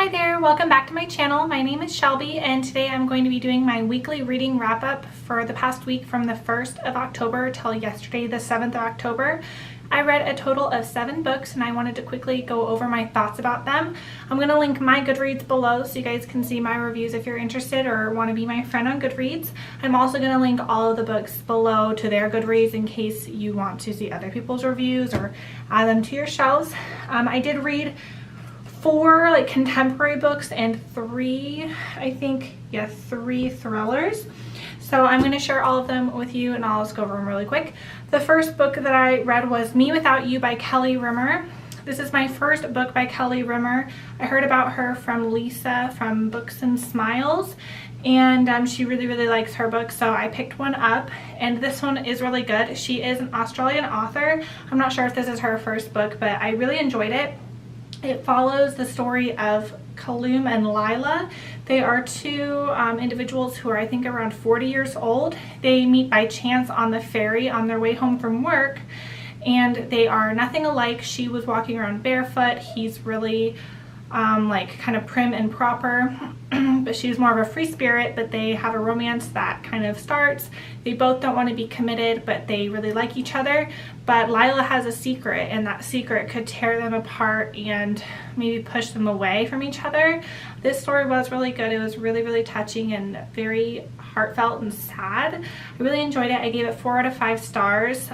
Hi there, welcome back to my channel. My name is Shelby and today I'm going to be doing my weekly reading wrap up for the past week from the 1st of October till yesterday the 7th of October. I read a total of 7 books and I wanted to quickly go over my thoughts about them. I'm going to link my Goodreads below so you guys can see my reviews if you're interested or want to be my friend on Goodreads. I'm also going to link all of the books below to their Goodreads in case you want to see other people's reviews or add them to your shelves. I did read 4 contemporary books and 3 thrillers. So I'm going to share all of them with you and I'll just go over them really quick. The first book that I read was Me Without You by Kelly Rimmer. This is my first book by Kelly Rimmer. I heard about her from Lisa from Books and Smiles, and she really likes her book, so I picked one up, and this one is really good. She is an Australian author. I'm not sure if this is her first book, but I really enjoyed it. It follows the story of Kaloum and Lila. They are 2 individuals who are, I think, around 40 years old. They meet by chance on the ferry on their way home from work, and they are nothing alike. She was walking around barefoot. He's really kind of prim and proper, but she's more of a free spirit, but they have a romance that kind of starts. They both don't want to be committed, but they really like each other. But Lila has a secret, and that secret could tear them apart and maybe push them away from each other. This story was really good. It was really touching and very heartfelt and sad. I really enjoyed it. I gave it 4 out of 5 stars.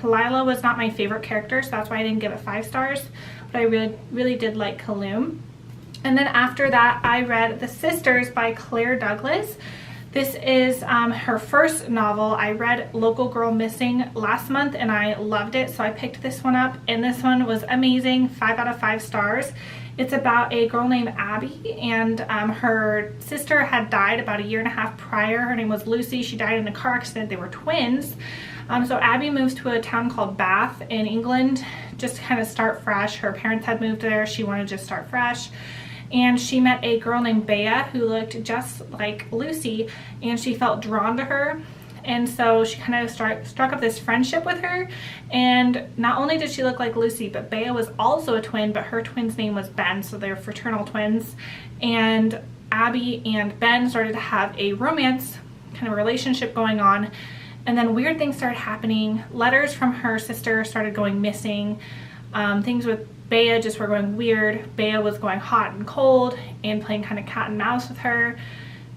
Lila was not my favorite character, so that's why I didn't give it 5 stars, but I really did like Kaloum. And then after that, I read The Sisters by Claire Douglas. This is her first novel. I read Local Girl Missing last month and I loved it, so I picked this one up, and this one was amazing. 5 out of 5 stars. It's about a girl named Abby, and her sister had died about a 1.5 years prior. Her name was Lucy. She died in a car accident. They were twins. So Abby moves to a town called Bath in England just to kind of start fresh. Her parents had moved there. She wanted to just start fresh. And she met a girl named Bea who looked just like Lucy, and she felt drawn to her. And so she kind of struck up this friendship with her. And not only did she look like Lucy, but Bea was also a twin, but her twin's name was Ben, so they're fraternal twins. And Abby and Ben started to have a romance kind of relationship going on. And then weird things started happening. Letters from her sister started going missing. Things with Bea just were going weird. Bea was going hot and cold and playing kind of cat and mouse with her.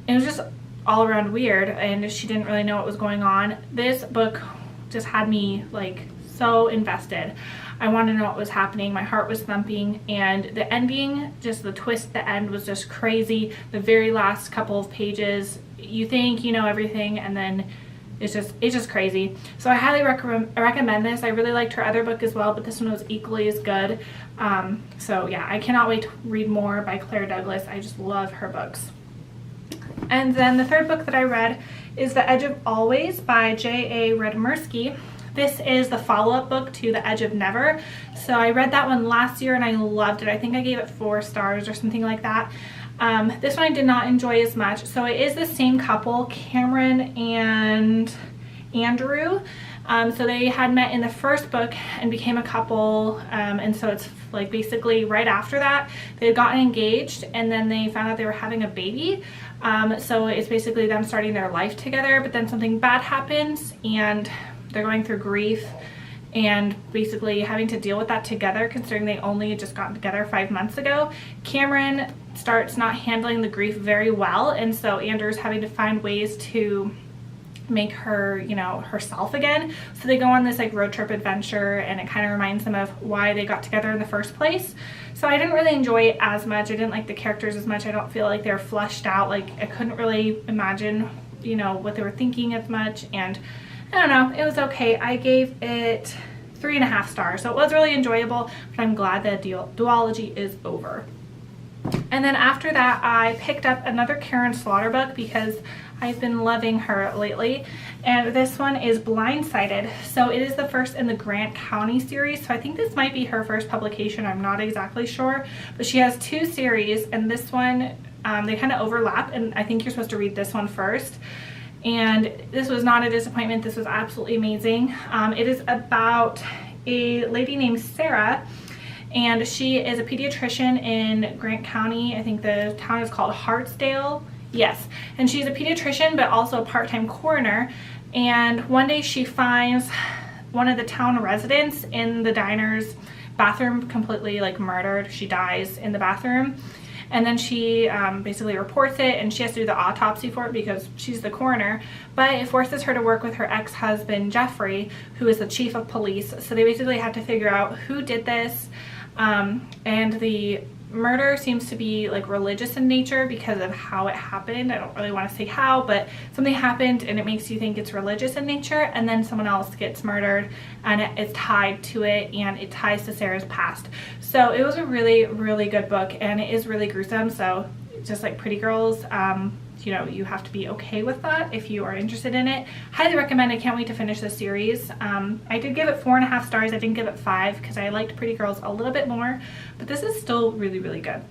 It was just all around weird, and she didn't really know what was going on. This book just had me so invested. I wanted to know what was happening. My heart was thumping, and the ending, just the twist at the end was just crazy. The very last couple of pages, you think you know everything, and then it's just crazy. So I highly recommend this. I really liked her other book as well, but this one was equally as good. So yeah, I cannot wait to read more by Claire Douglas. I just love her books. And then the third book that I read is The Edge of Always by J.A. Redmersky. This is the follow-up book to The Edge of Never. So I read that one last year and I loved it. I think I gave it 4 stars or something like that. This one I did not enjoy as much. So it is the same couple, Cameron and Andrew. So they had met in the first book and became a couple, and so it's basically right after that they had gotten engaged, and then they found out they were having a baby. So it's basically them starting their life together, but then something bad happens and they're going through grief and basically having to deal with that together, considering they only had just gotten together 5 months ago. Cameron starts not handling the grief very well, and so Andrew's having to find ways to make her, herself again. So they go on this road trip adventure, and it kind of reminds them of why they got together in the first place. So I didn't really enjoy it as much. I didn't like the characters as much. I don't feel like they're fleshed out. I couldn't really imagine, what they were thinking as much, and I don't know, it was okay. I gave it 3.5 stars. So it was really enjoyable, but I'm glad that duology is over. And then after that, I picked up another Karen Slaughter book because I've been loving her lately, and this one is Blindsided. So it is the first in the Grant County series, so I think this might be her first publication. I'm not exactly sure, but she has 2 series, and this one, they kind of overlap, and I think you're supposed to read this one first. And this was not a disappointment. This was absolutely amazing. It is about a lady named Sarah, and she is a pediatrician in Grant County. I think the town is called Hartsdale. Yes, and she's a pediatrician but also a part-time coroner, and one day she finds one of the town residents in the diner's bathroom completely like murdered. She dies in the bathroom, and then she basically reports it, and she has to do the autopsy for it because she's the coroner, but it forces her to work with her ex-husband Jeffrey, who is the chief of police. So they basically had to figure out who did this, and the murder seems to be like religious in nature because of how it happened. I don't really want to say how, but something happened and it makes you think it's religious in nature, and then someone else gets murdered and it's tied to it, and it ties to Sarah's past. So it was a really, really good book, and it is really gruesome. So just like Pretty Girls, you know, you have to be okay with that if you are interested in it. Highly recommend. I can't wait to finish this series. I did give it 4.5 stars. I didn't give it 5 because I liked Pretty Girls a little bit more, but this is still really, really good.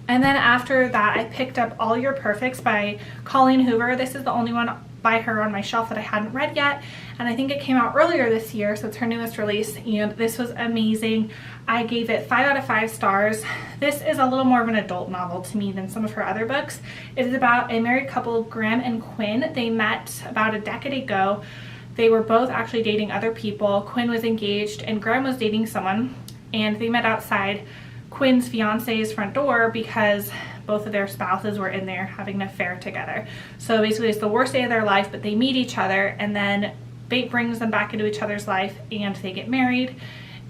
And then after that, I picked up All Your Perfects by Colleen Hoover. This is the only one by her on my shelf that I hadn't read yet, and I think it came out earlier this year, so it's her newest release, and this was amazing. I gave it 5 out of 5 stars. This is a little more of an adult novel to me than some of her other books. It is about a married couple, Graham and Quinn. They met about a decade ago. They were both actually dating other people. Quinn was engaged and Graham was dating someone, and they met outside Quinn's fiance's front door because both of their spouses were in there having an affair together. So basically it's the worst day of their life, but they meet each other, and then fate brings them back into each other's life and they get married.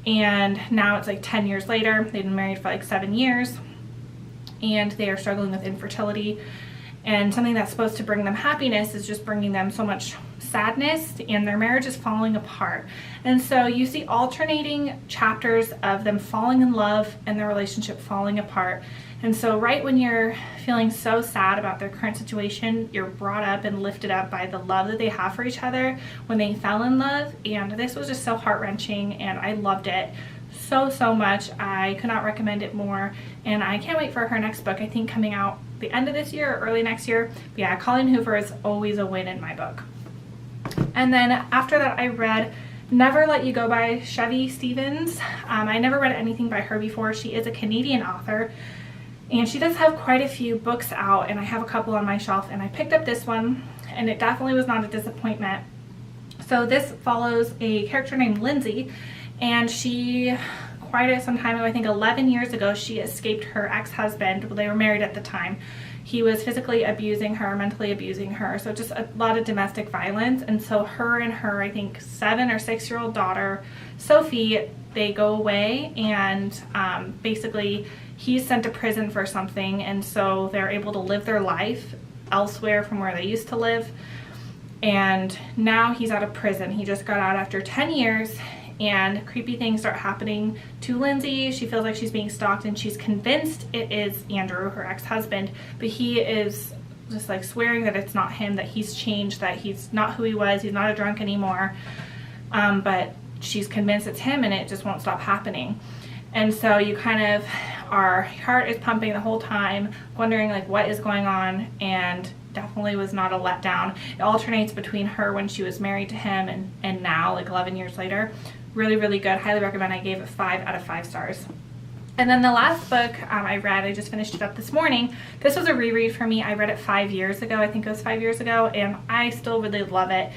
And now it's like 10 years later. They've been married for like 7 years, and they are struggling with infertility, and something that's supposed to bring them happiness is just bringing them so much sadness, and their marriage is falling apart. And so you see alternating chapters of them falling in love and their relationship falling apart. And so right when you're feeling so sad about their current situation, you're brought up and lifted up by the love that they have for each other when they fell in love. And this was just so heart-wrenching, and I loved it so much. I could not recommend it more, and I can't wait for her next book. I think coming out the end of this year or early next year. But yeah, Colleen Hoover is always a win in my book. And then after that, I read Never Let You Go by Chevy Stevens. I never read anything by her before. She is a Canadian author, and she does have quite a few books out, and I have a couple on my shelf, and I picked up this one, and it definitely was not a disappointment. So this follows a character named Lindsay, and she, quite some time ago, I think 11 years ago, she escaped her ex-husband. Well, they were married at the time. He was physically abusing her, mentally abusing her, so just a lot of domestic violence. And so her and her, I think, 7 or 6-year-old daughter, Sophie, they go away, and basically he's sent to prison for something, and so they're able to live their life elsewhere from where they used to live. And now he's out of prison. He just got out after 10 years, and creepy things start happening to Lindsay. She feels like she's being stalked, and she's convinced it is Andrew, her ex-husband, but he is just like swearing that it's not him, that he's changed, that he's not who he was, he's not a drunk anymore. But she's convinced it's him, and it just won't stop happening. And so you kind of, our heart is pumping the whole time, wondering like what is going on, and definitely was not a letdown. It alternates between her when she was married to him and now, like 11 years later. Really, really good. Highly recommend. I gave it 5 out of 5 stars. And then the last book I read, I just finished it up this morning. This was a reread for me. I read it 5 years ago. I think it was 5 years ago, and I still really love it.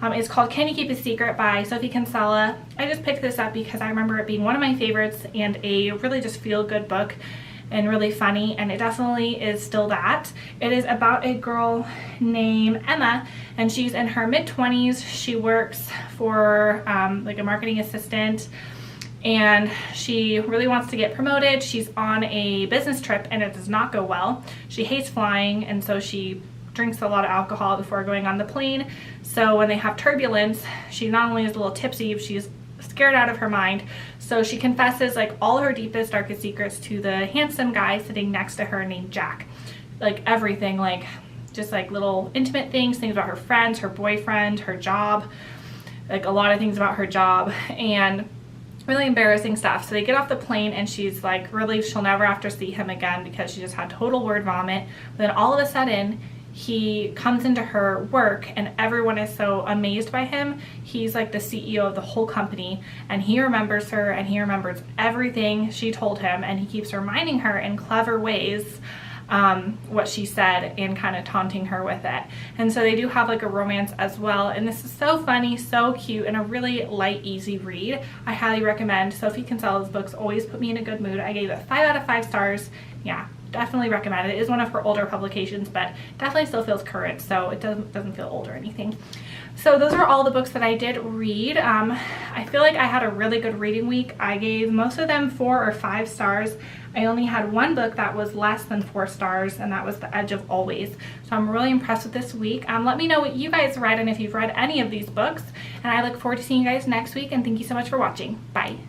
It's called Can You Keep a Secret by Sophie Kinsella. I just picked this up because I remember it being one of my favorites and a really just feel-good book and really funny, and it definitely is still that. It is about a girl named Emma, and she's in her mid-20s. She works for like a marketing assistant, and she really wants to get promoted. She's on a business trip, and it does not go well. She hates flying, and so she drinks a lot of alcohol before going on the plane. So when they have turbulence, she not only is a little tipsy, she's scared out of her mind. So she confesses like all her deepest, darkest secrets to the handsome guy sitting next to her named Jack. Like everything, like just like little intimate things about her friends, her boyfriend, her job, like a lot of things about her job, and really embarrassing stuff. So they get off the plane, and she's like relieved she'll never have to see him again because she just had total word vomit. But then all of a sudden he comes into her work and everyone is so amazed by him. He's like the CEO of the whole company, and he remembers her and he remembers everything she told him, and he keeps reminding her in clever ways what she said and kind of taunting her with it. And so they do have like a romance as well, and this is so funny, so cute, and a really light, easy read. I highly recommend. Sophie Kinsella's books always put me in a good mood. I gave it 5 out of 5 stars. Yeah, definitely recommend it. It is one of her older publications, but definitely still feels current, so it doesn't feel old or anything. So those are all the books that I did read. I feel like I had a really good reading week. I gave most of them 4 or 5 stars. I only had one book that was less than 4 stars, and that was The Edge of Always. So I'm really impressed with this week. Let me know what you guys read and if you've read any of these books, and I look forward to seeing you guys next week, and thank you so much for watching. Bye.